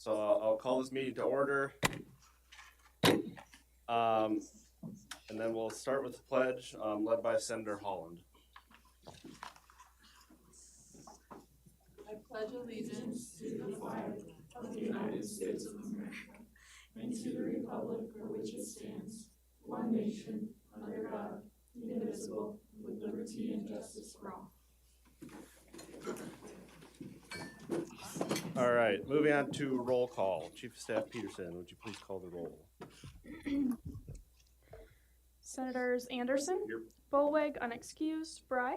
So I'll call this meeting to order. And then we'll start with the pledge, led by Senator Holland. I pledge allegiance to the flag of the United States of America and to the republic for which it stands, one nation, under God, indivisible, with liberty and justice for all. All right, moving on to roll call. Chief of Staff Peterson, would you please call the roll? Senators Anderson, Here. Bollweg, unexcused. Bry,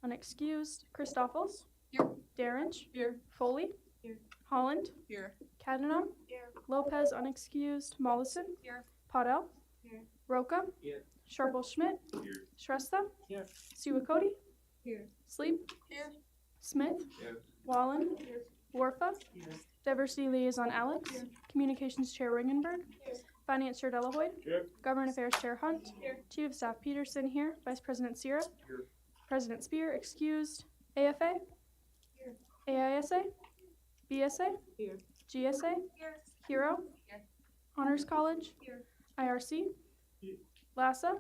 unexcused. Christoffels, Here. Derenge, Here. Foley, Here. Holland, Here. Cadenon, Here. Lopez, unexcused. Mollison, Here. Podell, Here. Roca, Here. Sharple Schmidt, Here. Shrestha, Here. Siwakodi, Here. Sleep, Here. Smith, Here. Wallen, Here. Warfa, Here. Diversity Liaison Alex, Here. Communications Chair Ringenberg, Here. Finance Chair Delahoy, Here. Government Affairs Chair Hunt, Here. Chief of Staff Peterson here, Vice President Sierra, Here. President Spear, excused, AFA, Here. AISA, BSA, Here. GSA, Here. Hero, Here. Honors College, Here. IRC, Here. LASA,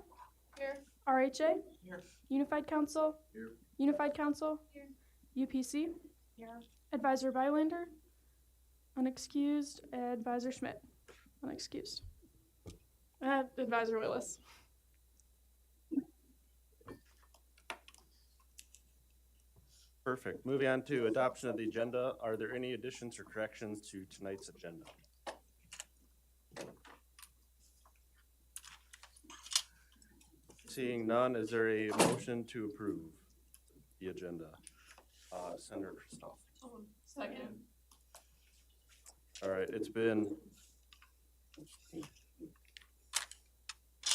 Here. RHA, Here. Unified Council, Here. Unified Council, Here. UPC, Here. Advisor Bylander, unexcused, Advisor Schmidt, unexcused. Advisor Willis. Perfect. Moving on to adoption of the agenda. Are there any additions or corrections to tonight's agenda? Seeing none, is there a motion to approve the agenda? Senator Christoph. Second. All right, it's been.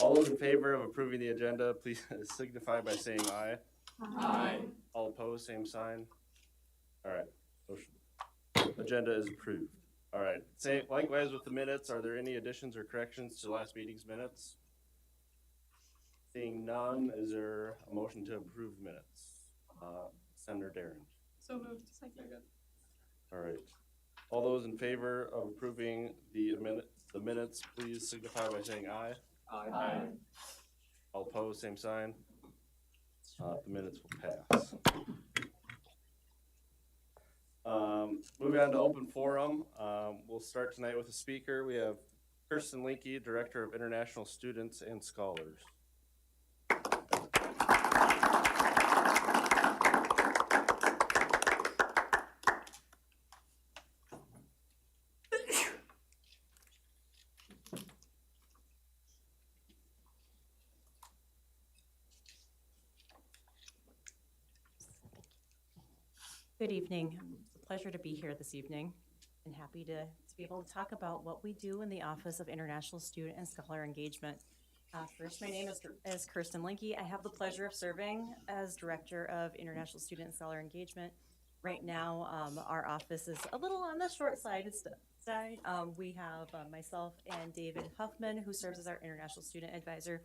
All those in favor of approving the agenda, please signify by saying aye. Aye. All opposed, same sign. All right, motion. Agenda is approved. All right, same, likewise with the minutes, are there any additions or corrections to last meeting's minutes? Seeing none, is there a motion to approve minutes? Senator Darren. So moved. Second. All right. All those in favor of approving the minutes, please signify by saying aye. Aye. All opposed, same sign. The minutes will pass. Moving on to open forum, we'll start tonight with a speaker. We have Kirsten Linke, Director of International Students and Scholars. Good evening. It's a pleasure to be here this evening and happy to be able to talk about what we do in the Office of International Student and Scholar Engagement. First, my name is Kirsten Linke. I have the pleasure of serving as Director of International Student and Scholar Engagement. Right now, our office is a little on the short side. We have myself and David Huffman, who serves as our International Student Advisor.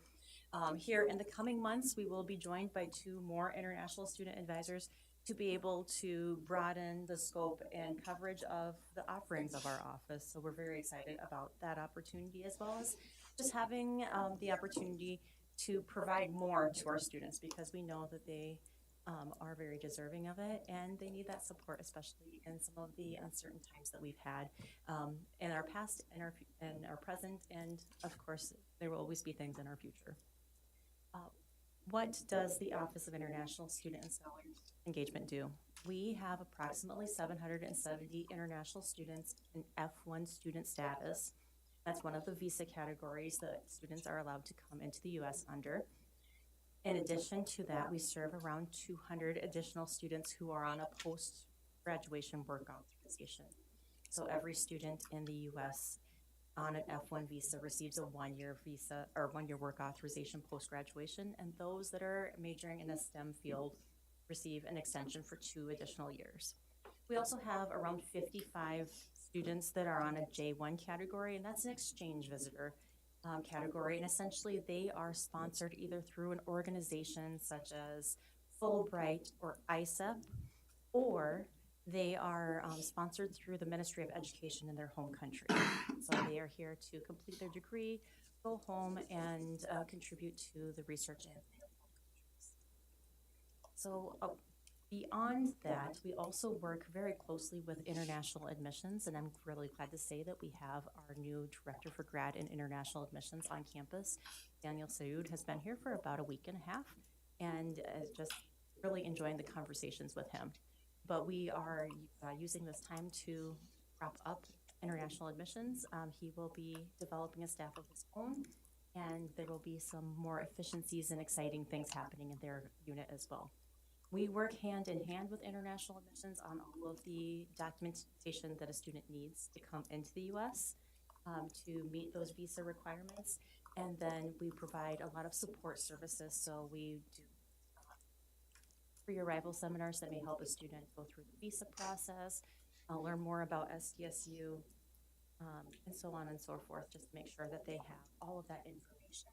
Here in the coming months, we will be joined by 2 more International Student Advisors to be able to broaden the scope and coverage of the offerings of our office. So we're very excited about that opportunity, as well as just having the opportunity to provide more to our students, because we know that they are very deserving of it and they need that support, especially in some of the uncertain times that we've had in our past and our present, and of course there will always be things in our future. What does the Office of International Student and Scholar Engagement do? We have approximately 770 international students in F1 student status. That's one of the visa categories that students are allowed to come into the U.S. under. In addition to that, we serve around 200 additional students who are on a post-graduation work authorization. So every student in the U.S. on an F1 visa receives a 1-year visa or 1-year work authorization post-graduation, and those that are majoring in a STEM field receive an extension for 2 additional years. We also have around 55 students that are on a J1 category, and that's an exchange visitor category, and essentially they are sponsored either through an organization such as Fulbright or ISEP, or They are sponsored through the Ministry of Education in their home country. So they are here to complete their degree, go home, and contribute to the research and so beyond that, we also work very closely with international admissions, and I'm really glad to say that we have our new director for grad and international admissions on campus. Daniel Saoud has been here for about a week and a half, and just really enjoying the conversations with him. But we are using this time to wrap up international admissions. He will be developing a staff of his own, and there will be some more efficiencies and exciting things happening in their unit as well. We work hand in hand with international admissions on all of the documentation that a student needs to come into the U.S. To meet those visa requirements. And then we provide a lot of support services. So we do pre-arrival seminars that may help a student go through the visa process, learn more about SDSU, and so on and so forth, just to make sure that they have all of that information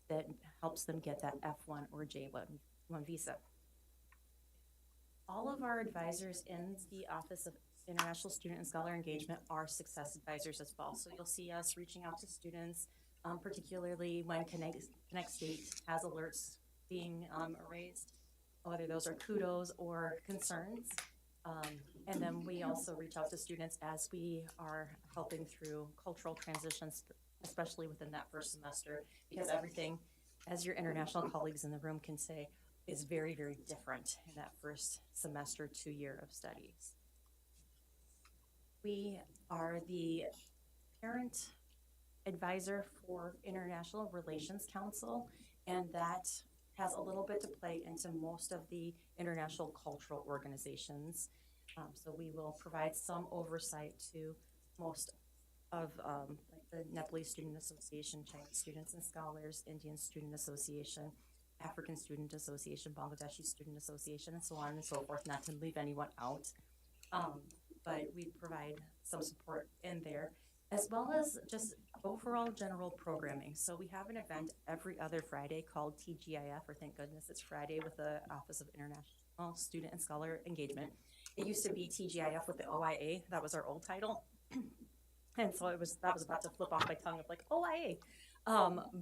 that helps them get that F1 or J1 visa. All of our advisors in the Office of International Student and Scholar Engagement are success advisors as well. So you'll see us reaching out to students, particularly when Connect State has alerts being raised, whether those are kudos or concerns. And then we also reach out to students as we are helping through cultural transitions, especially within that first semester, because everything, as your international colleagues in the room can say, is very, very different in that first semester to year of studies. We are the parent advisor for International Relations Council, and that has a little bit to play into most of the international cultural organizations. So we will provide some oversight to most of like the Nepalese Student Association, Chinese Students and Scholars, Indian Student Association, African Student Association, Bangladeshi Student Association, and so on and so forth, not to leave anyone out. But we provide some support in there, as well as just overall general programming. So we have an event every other Friday called TGIF, or thank goodness it's Friday, with the Office of International Student and Scholar Engagement. It used to be TGIF with the OIA, that was our old title. And so that was about to flip off my tongue of like, OIA.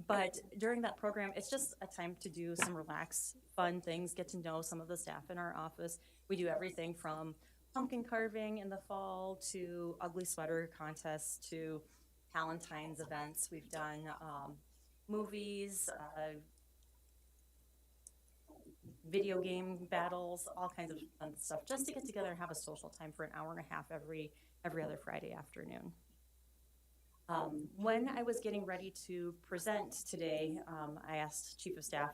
But during that program, it's just a time to do some relaxed, fun things, get to know some of the staff in our office. We do everything from pumpkin carving in the fall to ugly sweater contests to Valentine's events. We've done movies, video game battles, all kinds of fun stuff, just to get together and have a social time for an hour and a half every other Friday afternoon. When I was getting ready to present today, I asked Chief of Staff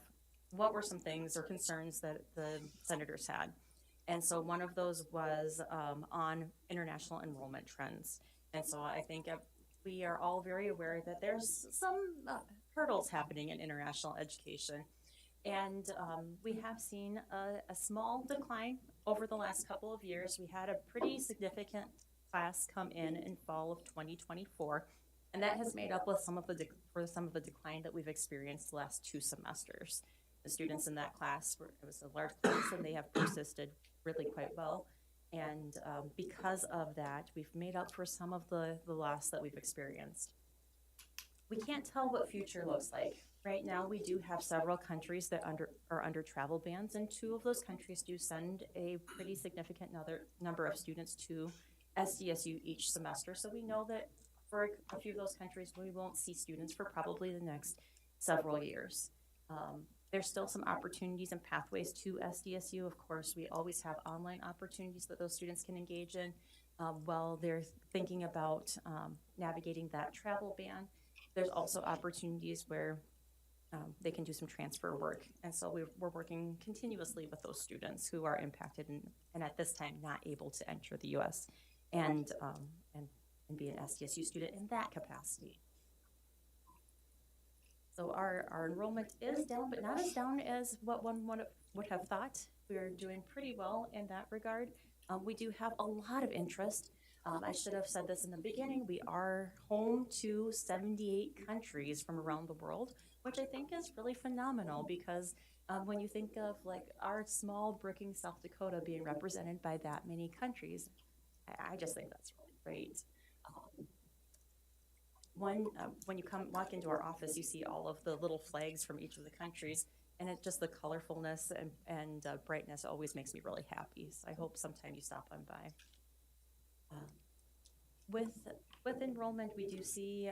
what were some things or concerns that the senators had. And so one of those was on international enrollment trends. And so I think we are all very aware that there's some hurdles happening in international education. And we have seen a small decline over the last couple of years. We had a pretty significant class come in fall of 2024. And that has made up with some of the decline that we've experienced the last 2 semesters. The students in that class, it was a large class, and they have persisted really quite well. And because of that, we've made up for some of the loss that we've experienced. We can't tell what future looks like. Right now, we do have several countries that are under travel bans, and 2 of those countries do send a pretty significant number of students to SDSU each semester. So we know that for a few of those countries, we won't see students for probably the next several years. There's still some opportunities and pathways to SDSU. Of course, we always have online opportunities that those students can engage in while they're thinking about navigating that travel ban. There's also opportunities where they can do some transfer work. And so we're working continuously with those students who are impacted and at this time not able to enter the U.S. and be an SDSU student in that capacity. So our enrollment is down, but not as down as what one would have thought. We're doing pretty well in that regard. We do have a lot of interest. I should have said this in the beginning. We are home to 78 countries from around the world, which I think is really phenomenal because When you think of like our small Brookings, South Dakota being represented by that many countries, I just think that's really great. When you walk into our office, you see all of the little flags from each of the countries, and it just the colorfulness and brightness always makes me really happy. So I hope sometime you stop on by. With enrollment, we do see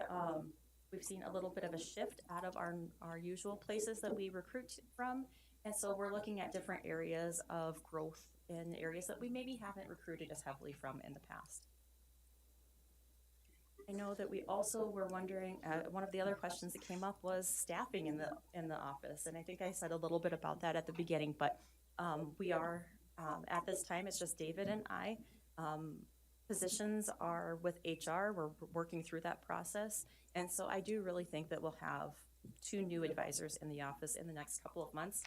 we've seen a little bit of a shift out of our usual places that we recruit from, and so we're looking at different areas of growth in areas that we maybe haven't recruited as heavily from in the past. I know that we also were wondering, one of the other questions that came up was staffing in the office, and I think I said a little bit about that at the beginning, but we are, at this time, it's just David and I. Positions are with HR, we're working through that process, and so I do really think that we'll have 2 new advisors in the office in the next couple of months.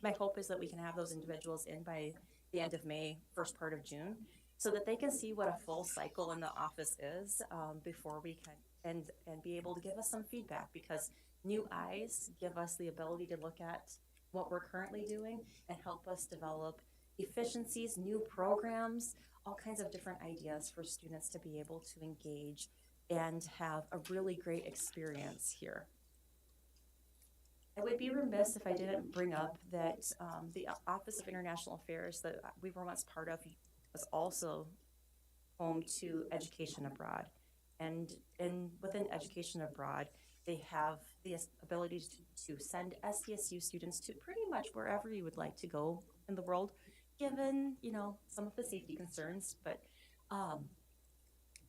My hope is that we can have those individuals in by the end of May, first part of June, so that they can see what a full cycle in the office is before we can, and be able to give us some feedback, because new eyes give us the ability to look at what we're currently doing and help us develop efficiencies, new programs, all kinds of different ideas for students to be able to engage and have a really great experience here. I would be remiss if I didn't bring up that the Office of International Affairs that we were once part of was also home to Education Abroad. And within Education Abroad, they have the ability to send SDSU students to pretty much wherever you would like to go in the world, given, some of the safety concerns, but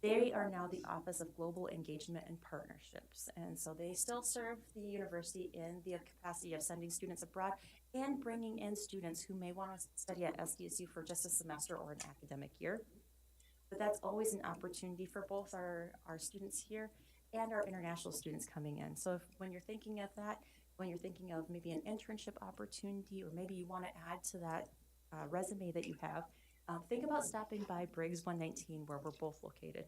they are now the Office of Global Engagement and Partnerships. And so they still serve the university in the capacity of sending students abroad and bringing in students who may want to study at SDSU for just a semester or an academic year. But that's always an opportunity for both our students here and our international students coming in. So when you're thinking of that, when you're thinking of maybe an internship opportunity, or maybe you want to add to that resume that you have, think about stopping by Briggs 119, where we're both located.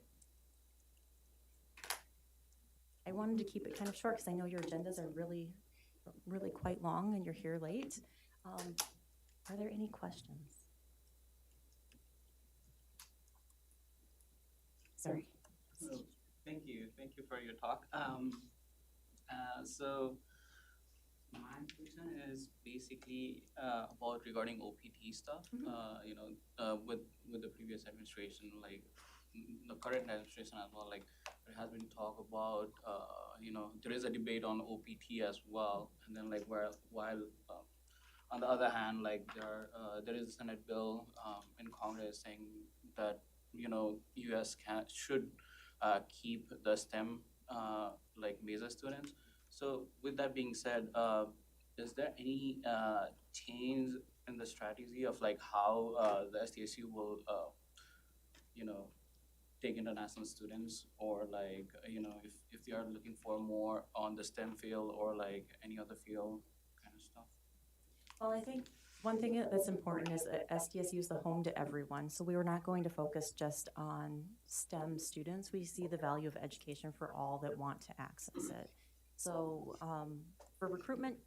I wanted to keep it kind of short because I know your agendas are really, really quite long and you're here late. Are there any questions? Sorry. So, thank you for your talk. So my question is basically about regarding OPT stuff. With the previous administration, like the current administration as well, like there has been talk about there is a debate on OPT as well, and then like while on the other hand, like there is a Senate bill in Congress saying that U.S. should keep the STEM major students. So with that being said, is there any change in the strategy of like how the SDSU will take international students, or like if they are looking for more on the STEM field or like any other field kind of stuff? Well, I think one thing that's important is that SDSU is the home to everyone. So we were not going to focus just on STEM students. We see the value of education for all that want to access it. So for recruitment,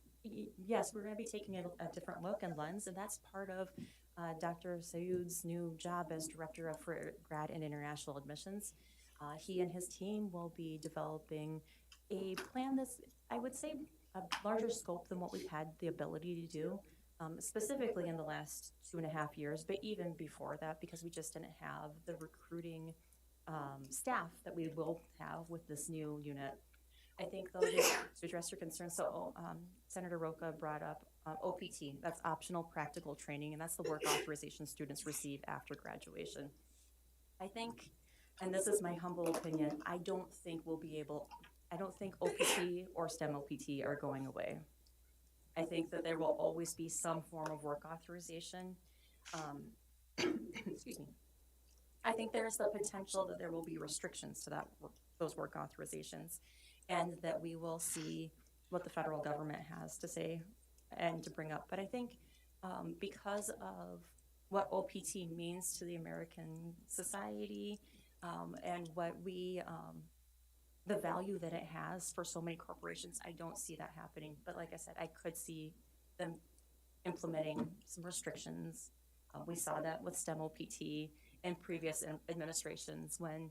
yes, we're going to be taking a different look and lens, and that's part of Dr. Sayoud's new job as Director of Grad and International Admissions. He and his team will be developing a plan that's, I would say, a larger scope than what we've had the ability to do, specifically in the last 2.5 years, but even before that, because we just didn't have the recruiting staff that we will have with this new unit. I think, though, to address your concerns, so Senator Roca brought up OPT, that's optional practical training, and that's the work authorization students receive after graduation. I think, and this is my humble opinion, I don't think OPT or STEM OPT are going away. I think that there will always be some form of work authorization. Excuse me. I think there is the potential that there will be restrictions to those work authorizations, and that we will see what the federal government has to say and to bring up. But I think because of what OPT means to the American society and what the value that it has for so many corporations, I don't see that happening. But like I said, I could see them implementing some restrictions. We saw that with STEM OPT and previous administrations when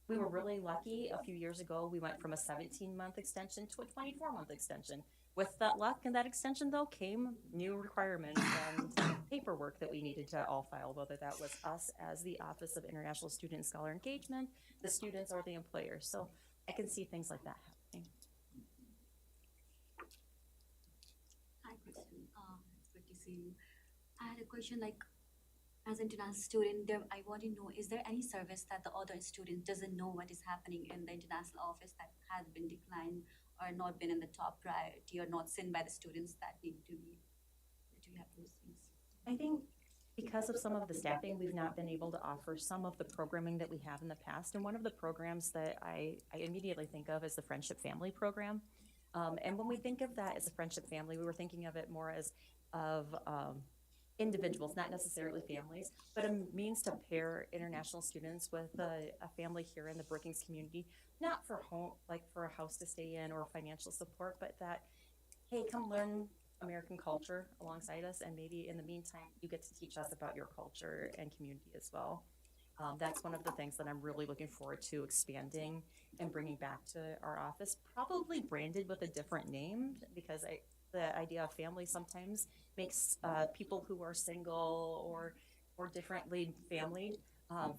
we were really lucky. A few years ago, we went from a 17-month extension to a 24-month extension. With that luck and that extension, though, came new requirements and paperwork that we needed to all file, whether that was us as the Office of International Student and Scholar Engagement, the students, or the employers. So I can see things like that happening. Hi, Kristen. It's good to see you. I had a question, like, as an international student, I want to know, is there any service that the other student doesn't know what is happening in the international office that has been declined or not been in the top priority or not seen by the students that need to be? Do you have those things? I think because of some of the staffing, we've not been able to offer some of the programming that we have in the past. And one of the programs that I immediately think of is the Friendship Family Program. And when we think of that as a friendship family, we were thinking of it more as individuals, not necessarily families, but a means to pair international students with a family here in the Brookings community, not for home, like for a house to stay in or financial support, but that, hey, come learn American culture alongside us, and maybe in the meantime, you get to teach us about your culture and community as well. That's one of the things that I'm really looking forward to expanding and bringing back to our office, probably branded with a different name, because the idea of family sometimes makes people who are single or differently familied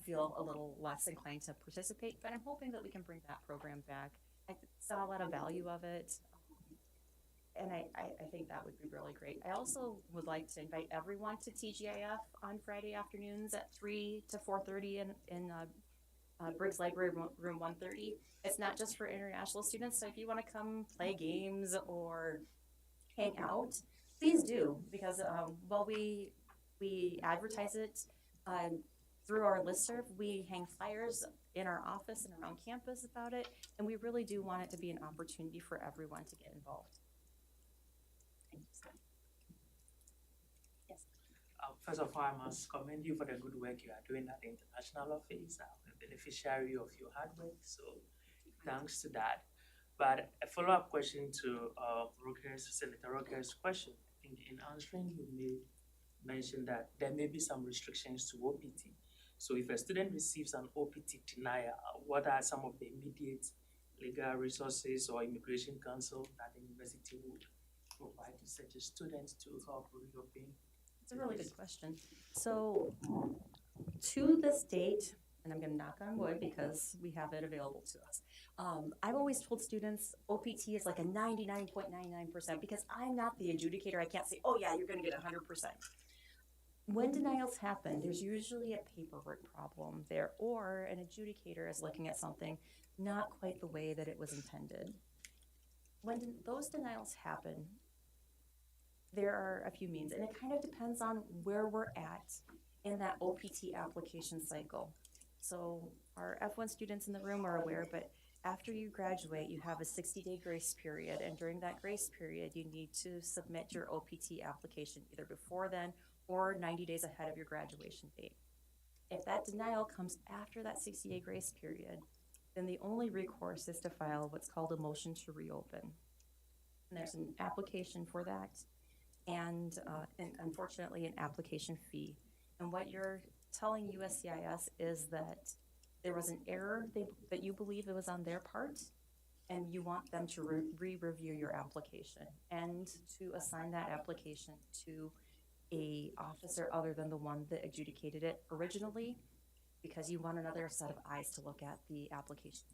feel a little less inclined to participate. But I'm hoping that we can bring that program back. I saw a lot of value of it, and I think that would be really great. I also would like to invite everyone to TGIF on Friday afternoons at 3 to 4:30 in Briggs Library room 130. It's not just for international students, so if you want to come play games or hang out, please do, because while we advertise it through our listserv, we hang flyers in our office and around campus about it, and we really do want it to be an opportunity for everyone to get involved. Yes. First of all, I must commend you for the good work you are doing at the international office. I'm a beneficiary of your hard work, so thanks to that. But a follow-up question to Senator Rocker's question. I think in answering, you made mention that there may be some restrictions to OPT. So if a student receives an OPT denial, what are some of the immediate legal resources or immigration counsel that the university would provide to such a student to help reopen? It's a really good question. So to this date, and I'm going to knock on wood because we have it available to us. I've always told students OPT is like a 99.99% because I'm not the adjudicator. I can't say, oh yeah, you're going to get 100%. When denials happen, there's usually a paperwork problem there, or an adjudicator is looking at something not quite the way that it was intended. When those denials happen, there are a few means, and it kind of depends on where we're at in that OPT application cycle. So our F1 students in the room are aware, but after you graduate, you have a 60-day grace period, and during that grace period, you need to submit your OPT application either before then or 90 days ahead of your graduation date. If that denial comes after that 60-day grace period, then the only recourse is to file what's called a motion to reopen. And there's an application for that, and unfortunately, an application fee. And what you're telling USCIS is that there was an error that you believe it was on their part, and you want them to re-review your application and to assign that application to a officer other than the one that adjudicated it originally, because you want another set of eyes to look at the application.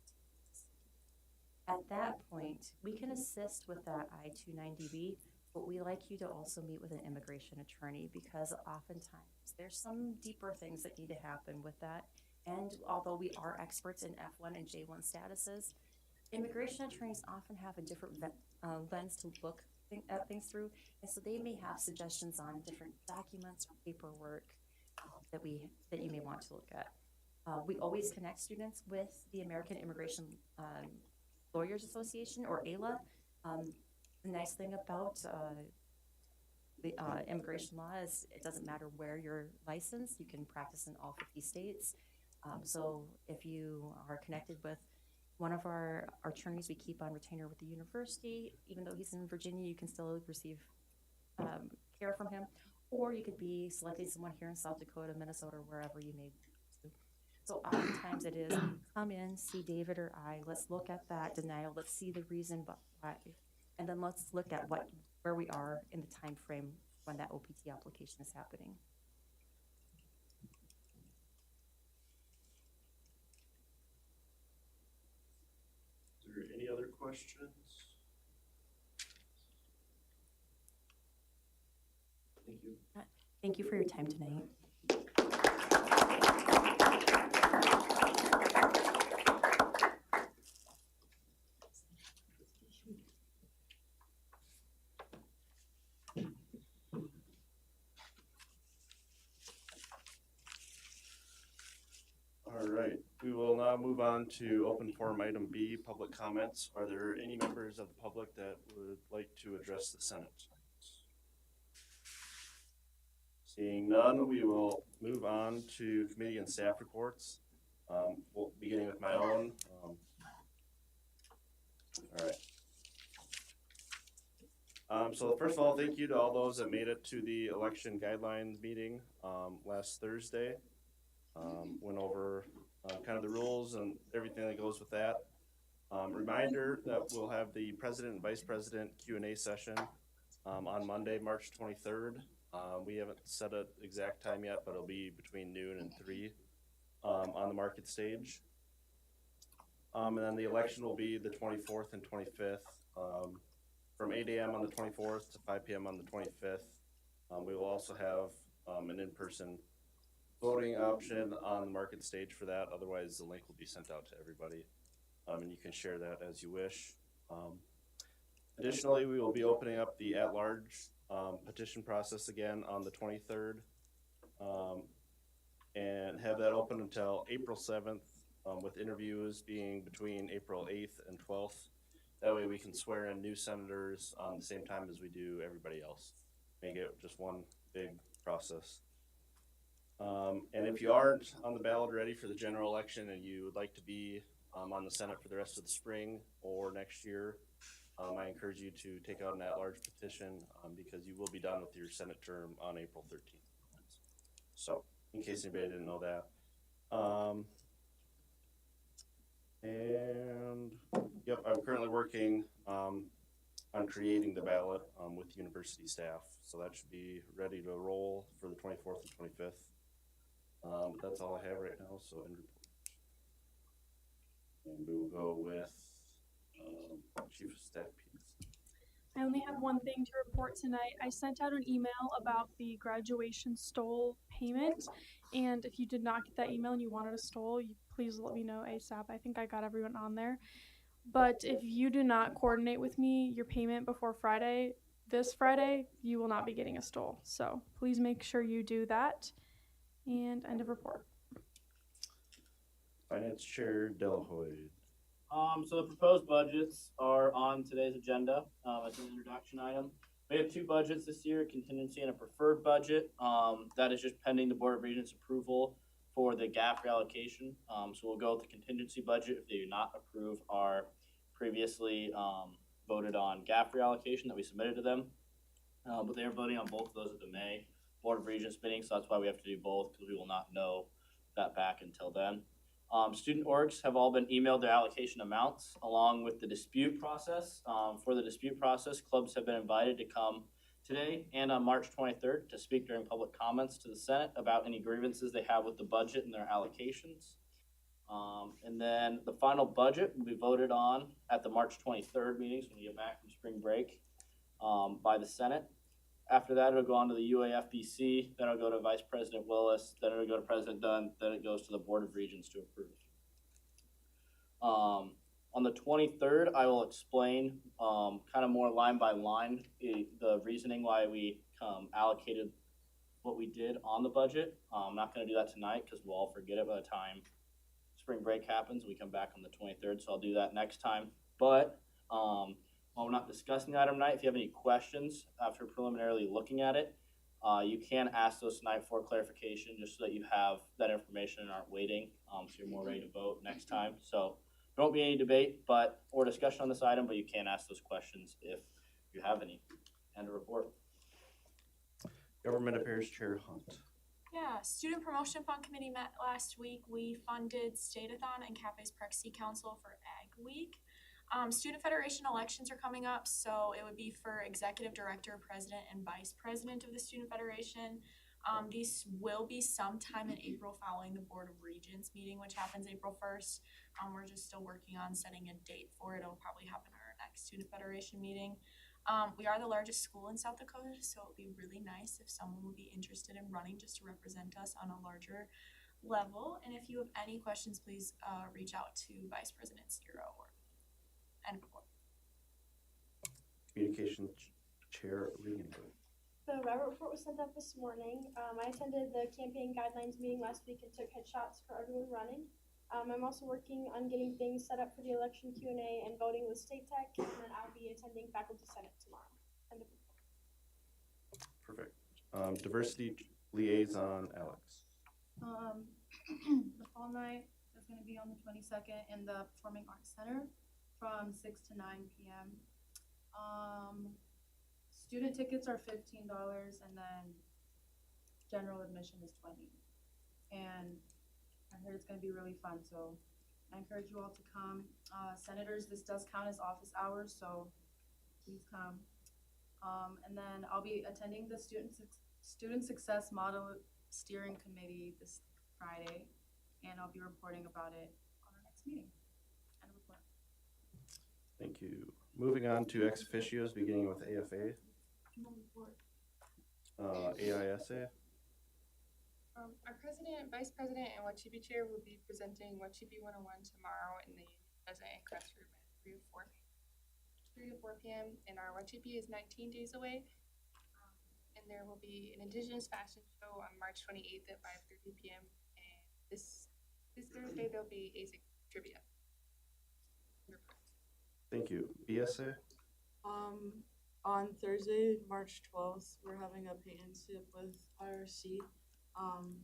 At that point, we can assist with that I-290B, but we like you to also meet with an immigration attorney, because oftentimes there's some deeper things that need to happen with that. And although we are experts in F1 and J1 statuses, immigration attorneys often have a different lens to look at things through, and so they may have suggestions on different documents or paperwork that you may want to look at. We always connect students with the American Immigration Lawyers Association, or AILA. The nice thing about the immigration law is it doesn't matter where you're licensed, you can practice in all 50 states. So if you are connected with one of our attorneys we keep on retainer with the university, even though he's in Virginia, you can still receive care from him, or you could be selecting someone here in South Dakota, Minnesota, wherever you may be. So oftentimes it is, come in, see David or I, let's look at that denial, let's see the reason why, and then let's look at where we are in the time frame when that OPT application is happening. Is there any other questions? Thank you. Thank you for your time tonight. All right, we will now move on to open forum item B, public comments. Are there any members of the public that would like to address the Senate? Seeing none, we will move on to committee and staff reports. We'll beginning with my own. All right. So first of all, thank you to all those that made it to the election guidelines meeting last Thursday. Went over kind of the rules and everything that goes with that. Reminder that we'll have the president and vice president Q&A session on Monday, March 23rd. We haven't set an exact time yet, but it'll be between noon and 3 on the market stage. And then the election will be the 24th and 25th from 8 a.m. on the 24th to 5 p.m. on the 25th. We will also have an in-person voting option on the market stage for that. Otherwise, the link will be sent out to everybody, and you can share that as you wish. Additionally, we will be opening up the at-large petition process again on the 23rd, and have that open until April 7th, with interviews being between April 8th and 12th. That way we can swear in new senators on the same time as we do everybody else. Make it just one big process. And if you aren't on the ballot already for the general election and you would like to be on the Senate for the rest of the spring or next year, I encourage you to take out an at-large petition because you will be done with your Senate term on April 13th. So, in case anybody didn't know that. And yep, I'm currently working on creating the ballot with university staff. So that should be ready to roll for the 24th and 25th. That's all I have right now, so end report. And we will go with Chief of Staff Peters. I only have one thing to report tonight. I sent out an email about the graduation stole payment, and if you did not get that email and you wanted a stole, please let me know ASAP. I think I got everyone on there. But if you do not coordinate with me your payment before Friday, this Friday, you will not be getting a stole. So please make sure you do that. And end of report. Finance Chair Delahoy. So the proposed budgets are on today's agenda as an introduction item. We have two budgets this year, a contingency and a preferred budget. That is just pending the Board of Regents approval for the gap reallocation. So we'll go with the contingency budget if they do not approve our previously voted on gap reallocation that we submitted to them. But they are voting on both of those at the May Board of Regents meeting, so that's why we have to do both, because we will not know that back until then. Student orgs have all been emailed their allocation amounts along with the dispute process. For the dispute process, clubs have been invited to come today and on March 23rd to speak during public comments to the Senate about any grievances they have with the budget and their allocations. And then the final budget will be voted on at the March 23rd meetings when we get back from spring break by the Senate. After that, it'll go on to the UAFBC, then it'll go to Vice President Willis, then it'll go to President Dunn, then it goes to the Board of Regents to approve. On the 23rd, I will explain kind of more line by line the reasoning why we allocated what we did on the budget. I'm not going to do that tonight because we'll all forget it by the time spring break happens. We come back on the 23rd, so I'll do that next time. But while we're not discussing the item tonight, if you have any questions after preliminarily looking at it, you can ask those tonight for clarification just so that you have that information and aren't waiting, so you're more ready to vote next time. So there won't be any debate or discussion on this item, but you can ask those questions if you have any. And a report. Government Affairs Chair Hunt. Yeah, Student Promotion Fund Committee met last week. We funded Stadathon and Cafes Prexy Council for Ag Week. Student Federation elections are coming up, so it would be for Executive Director, President, and Vice President of the Student Federation. These will be sometime in April following the Board of Regents meeting, which happens April 1st. We're just still working on setting a date for it. It'll probably happen at our next Student Federation meeting. We are the largest school in South Dakota, so it would be really nice if someone would be interested in running just to represent us on a larger level. And if you have any questions, please reach out to Vice President Stiro or end report. Communications Chair Regenberg. The Robert report was sent out this morning. I attended the campaign guidelines meeting last week and took headshots for everyone running. I'm also working on getting things set up for the election Q&A and voting with State Tech, and then I'll be attending Faculty Senate tomorrow. End of report. Perfect. Diversity Liaison Alex. The fall night is gonna be on the 22nd in the Performing Arts Center from 6 to 9 p.m. Student tickets are $15 and then general admission is $20. And I heard it's gonna be really fun, so I encourage you all to come. Senators, this does count as office hours, so please come. And then I'll be attending the Student Success Model Steering Committee this Friday, and I'll be reporting about it on our next meeting. End of report. Thank you. Moving on to ex officios, beginning with AFA. AISA. Our president, vice president, and Wachibi chair will be presenting Wachibi 101 tomorrow in the president and classroom at 3 to 4 p.m. And our Wachibi is 19 days away. And there will be an Indigenous fashion show on March 28th at 5:30 p.m. And this Thursday there'll be ASIC trivia. Thank you. BSA. On Thursday, March 12th, we're having a paint and sip with IRC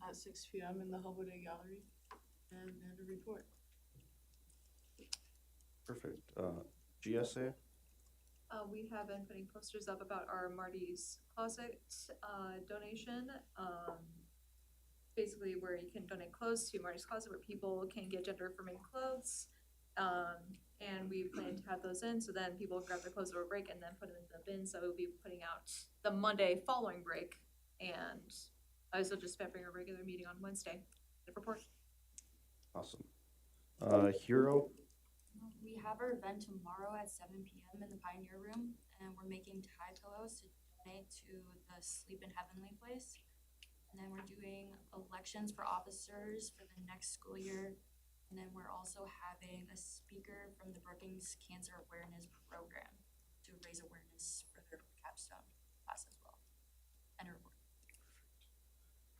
at 6 p.m. in the Hubble-Day Gallery, and a report. Perfect. GSA. We have been putting posters up about our Marty's Closet donation. Basically where you can donate clothes to Marty's Closet, where people can get gender affirming clothes. And we plan to have those in, so then people grab their clothes over break and then put them in the bin. So we'll be putting out the Monday following break, and I also just prepping a regular meeting on Wednesday. The report. Awesome. Hero. We have our event tomorrow at 7 p.m. in the Pioneer Room, and we're making Thai pillows to donate to the Sleep in Heavenly place. And then we're doing elections for officers for the next school year. And then we're also having a speaker from the Brookings Cancer Awareness Program to raise awareness for their capstone class as well. And a report.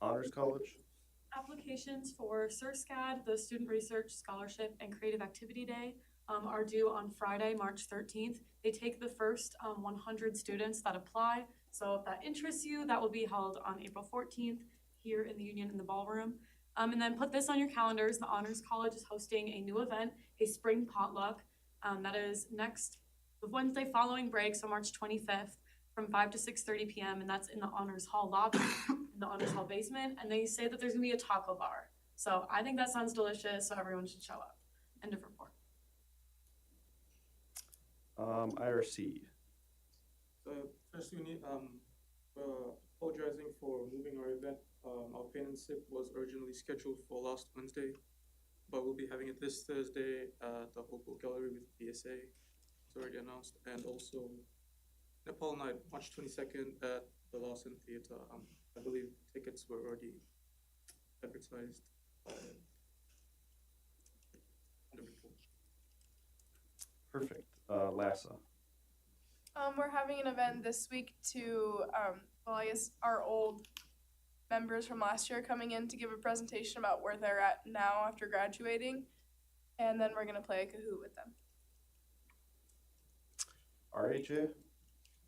Honors College. Applications for SURSCAD, the Student Research Scholarship and Creative Activity Day, are due on Friday, March 13th. They take the first 100 students that apply. So if that interests you, that will be held on April 14th here in the Union in the ballroom. And then put this on your calendars. The Honors College is hosting a new event, a spring potluck. That is the Wednesday following break, so March 25th, from 5 to 6:30 p.m. And that's in the Honors Hall lobby, in the Honors Hall basement. And they say that there's gonna be a taco bar. So I think that sounds delicious, so everyone should show up. End of report. IRC. First unit, apologizing for moving our event. Our paint and sip was originally scheduled for last Wednesday, but we'll be having it this Thursday at the Hopewell Gallery with BSA. It's already announced. And also Nepal night, March 22nd at the Lawson Theater. I believe tickets were already advertised. Perfect. LASA. We're having an event this week to, I guess our old members from last year coming in to give a presentation about where they're at now after graduating. And then we're gonna play a Kahoot with them. RHA.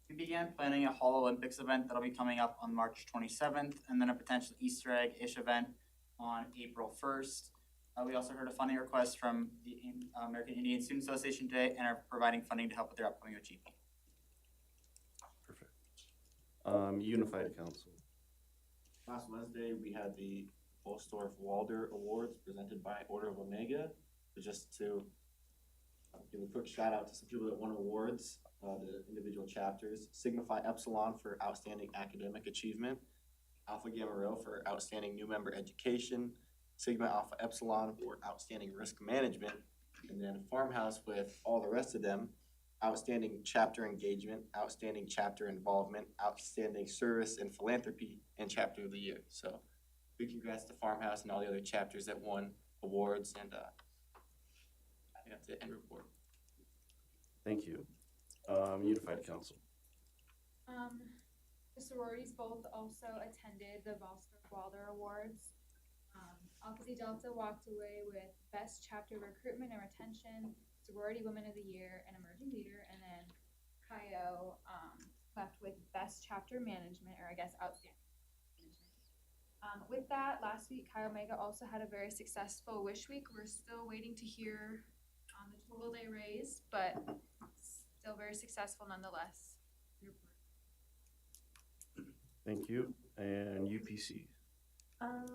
We began planning a Fall Olympics event that'll be coming up on March 27th, and then a potential Easter egg-ish event on April 1st. We also heard a funding request from the American Indian Student Association today and are providing funding to help with their upcoming achievement. Perfect. Unified Council. Last Wednesday, we had the Volsdorf Walder Awards presented by Order of Omega. So just to give a quick shout out to some people that won awards, the individual chapters. Sigma Phi Epsilon for outstanding academic achievement, Alpha Gamma Rho for outstanding new member education, Sigma Alpha Epsilon for outstanding risk management, and then Farmhouse with all the rest of them, outstanding chapter engagement, outstanding chapter involvement, outstanding service and philanthropy, and chapter of the year. So big congrats to Farmhouse and all the other chapters that won awards, and I think that's it, end report. Thank you. Unified Council. The sororities both also attended the Volsdorf Walder Awards. Alpha Psi Delta walked away with Best Chapter Recruitment and Retention, Sorority Woman of the Year, and Emerging Leader, and then Chi-O left with Best Chapter Management, or I guess Outstanding Management. With that, last week Chi Omega also had a very successful Wish Week. We're still waiting to hear on the total they raised, but still very successful nonetheless. Thank you. And UPC.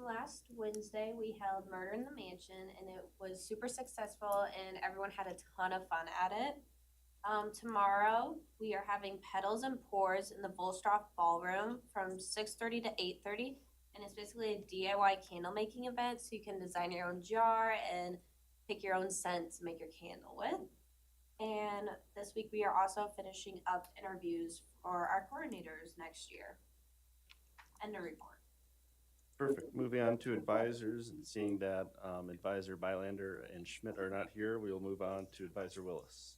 Last Wednesday, we held Murder in the Mansion, and it was super successful, and everyone had a ton of fun at it. Tomorrow, we are having Petals and Pours in the Volsdorf Ballroom from 6:30 to 8:30, and it's basically a DIY candle making event, so you can design your own jar and pick your own scent to make your candle with. And this week, we are also finishing up interviews for our coordinators next year. End of report. Perfect. Moving on to advisors, and seeing that Advisor Bylander and Schmidt are not here, we will move on to Advisor Willis.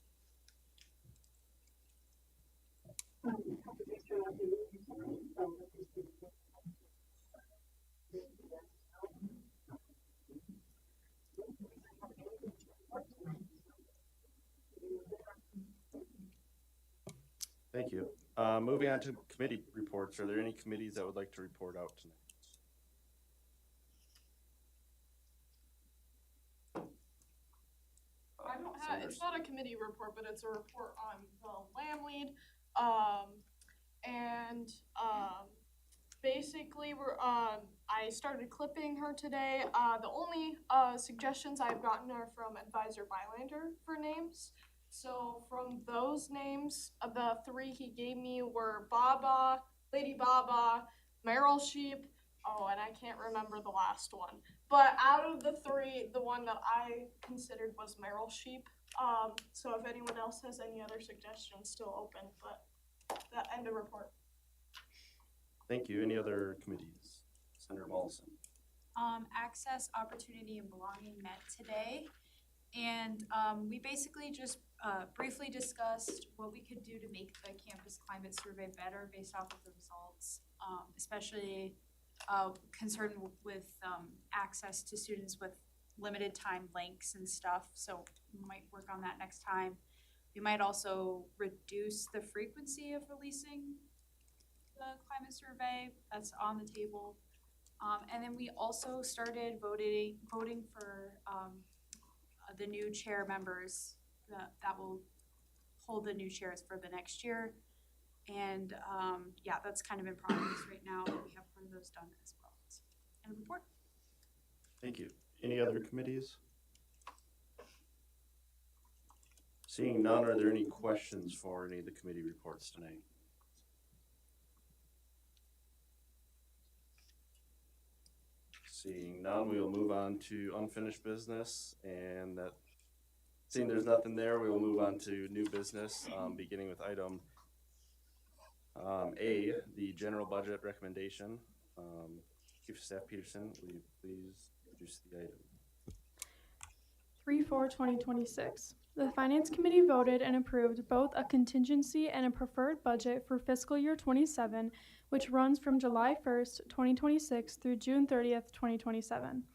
Thank you. Moving on to committee reports. Are there any committees that would like to report out tonight? I don't have, it's not a committee report, but it's a report on the Lamb Lead. Basically I started clipping her today. The only suggestions I've gotten are from Advisor Bylander for names. So from those names, the three he gave me were Baba, Lady Baba, Meryl Sheep, and I can't remember the last one. But out of the three, the one that I considered was Meryl Sheep. So if anyone else has any other suggestions, still open, but that end of report. Thank you. Any other committees? Senator Mollison. Access, Opportunity, and Belonging met today. And we basically just briefly discussed what we could do to make the campus climate survey better based off of the results, especially concerned with access to students with limited time links and stuff. So we might work on that next time. We might also reduce the frequency of releasing the climate survey. That's on the table. And then we also started voting for the new chair members that will hold the new chairs for the next year. And yeah, that's kind of in progress right now. We have part of those done as well. And report. Thank you. Any other committees? Seeing none, are there any questions for any of the committee reports tonight? Seeing none, we will move on to unfinished business, and that seeing there's nothing there, we will move on to new business, beginning with item A, the general budget recommendation. Chief of Staff Peterson, will you please introduce the item? 3/4/2026. The Finance Committee voted and approved both a contingency and a preferred budget for fiscal year 27, which runs from July 1st, 2026 through June 30th, 2027.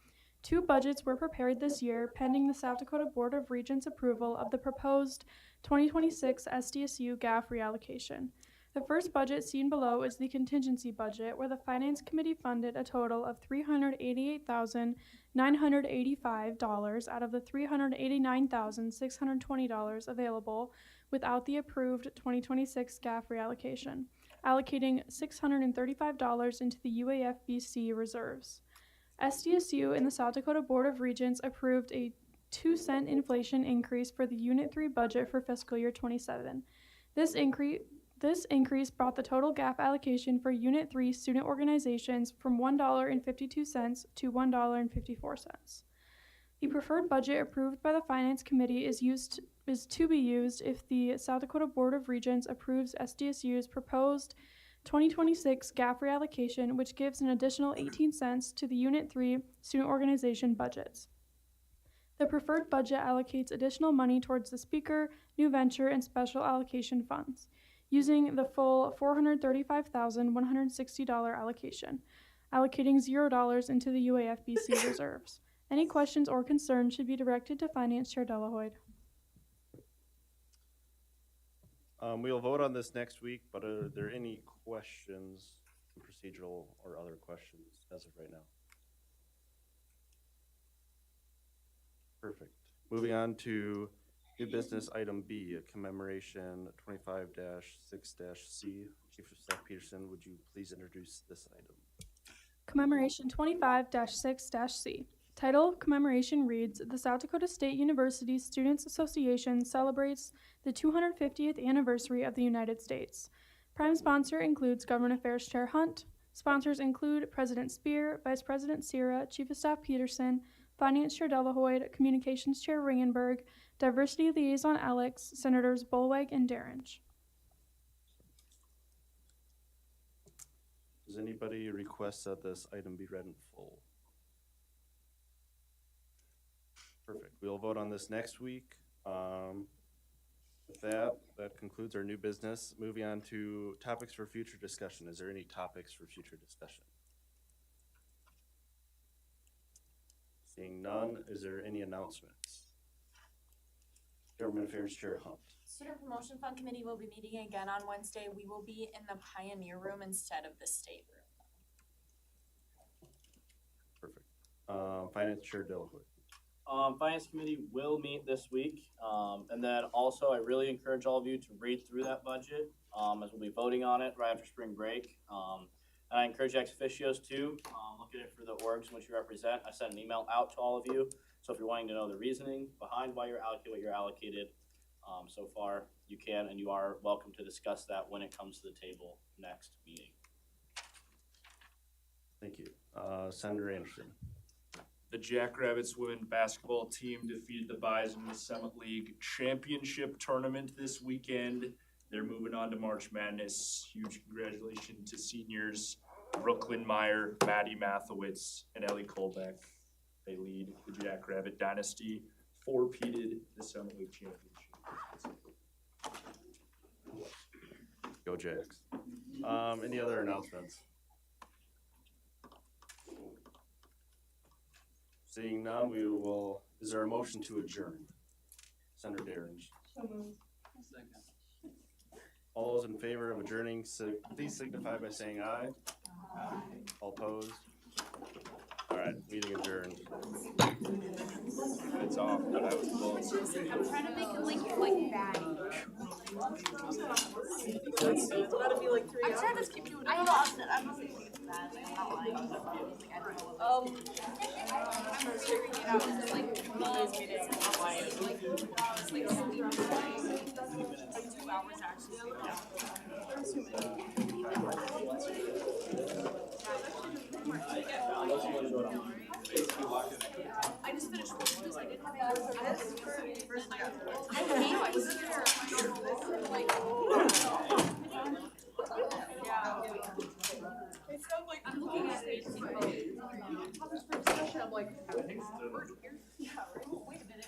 Two budgets were prepared this year pending the South Dakota Board of Regents approval of the proposed 2026 SDSU GAF reallocation. The first budget seen below is the contingency budget, where the Finance Committee funded a total of $388,985 out of the $389,620 available without the approved 2026 GAF reallocation. allocating $635 into the UAFBC reserves. SDSU and the South Dakota Board of Regents approved a 2-cent inflation increase for the Unit 3 budget for fiscal year 27. This increase brought the total gap allocation for Unit 3 student organizations from $1.52 to $1.54. The preferred budget approved by the Finance Committee is to be used if the South Dakota Board of Regents approves SDSU's proposed 2026 gap reallocation, which gives an additional 18 cents to the Unit 3 student organization budgets. The preferred budget allocates additional money towards the speaker, new venture, and special allocation funds, using the full $435,160 allocation, allocating $0 into the UAFBC reserves. Any questions or concerns should be directed to Finance Chair Delahoyd. We will vote on this next week, but are there any questions, procedural or other questions as of right now? Perfect. Moving on to new business item B, a commemoration 25-6-C. Chief of Staff Peterson, would you please introduce this item? Commemoration 25-6-C. Title commemoration reads, the South Dakota State University Students Association celebrates the 250th anniversary of the United States. Prime sponsor includes Government Affairs Chair Hunt. Sponsors include President Spear, Vice President Sierra, Chief of Staff Peterson, Finance Chair Delahoyd, Communications Chair Ringenberg, Diversity Liaison Alex, Senators Bolweg and Derenge. Does anybody request that this item be read in full? Perfect. We'll vote on this next week. With that concludes our new business. Moving on to topics for future discussion. Is there any topics for future discussion? Seeing none, is there any announcements? Government Affairs Chair Hunt. Student Promotion Fund Committee will be meeting again on Wednesday. We will be in the Pioneer Room instead of the State Room. Perfect. Finance Chair Delahoyd. Finance Committee will meet this week. And then also, I really encourage all of you to read through that budget as we'll be voting on it right after spring break. And I encourage ex officios too. Look at it for the orgs in which you represent. I sent an email out to all of you. So if you're wanting to know the reasoning behind why you're allocated what you're allocated so far, you can, and you are welcome to discuss that when it comes to the table next meeting. Thank you. Senator Anderson. The Jackrabbits women basketball team defeated the Bison in the Summit League Championship Tournament this weekend. They're moving on to March Madness. Huge congratulations to seniors Brooklyn Meyer, Maddie Mathowitz, and Ellie Kolbeck. They lead the Jackrabbit Dynasty, four-peated the Summit League Championship. Go Jacks. Any other announcements? Seeing none, is there a motion to adjourn? Senator Derenge. So moved. All those in favor of adjourning, please signify by saying aye. Aye. All opposed? All right, meeting adjourned. It's off, but I was close. I'm trying to make it like bad. It's gotta be like 3 I'm hours. trying to just keep doing it. I'm not saying it's bad. I'm not lying. I'm figuring it out. It's like, well, it's like 2 hours I just finished one because I didn't have I came, I was here. Like, It sounds like I'm looking at it. topics for discussion. I'm like, Yeah, right. Wait a minute.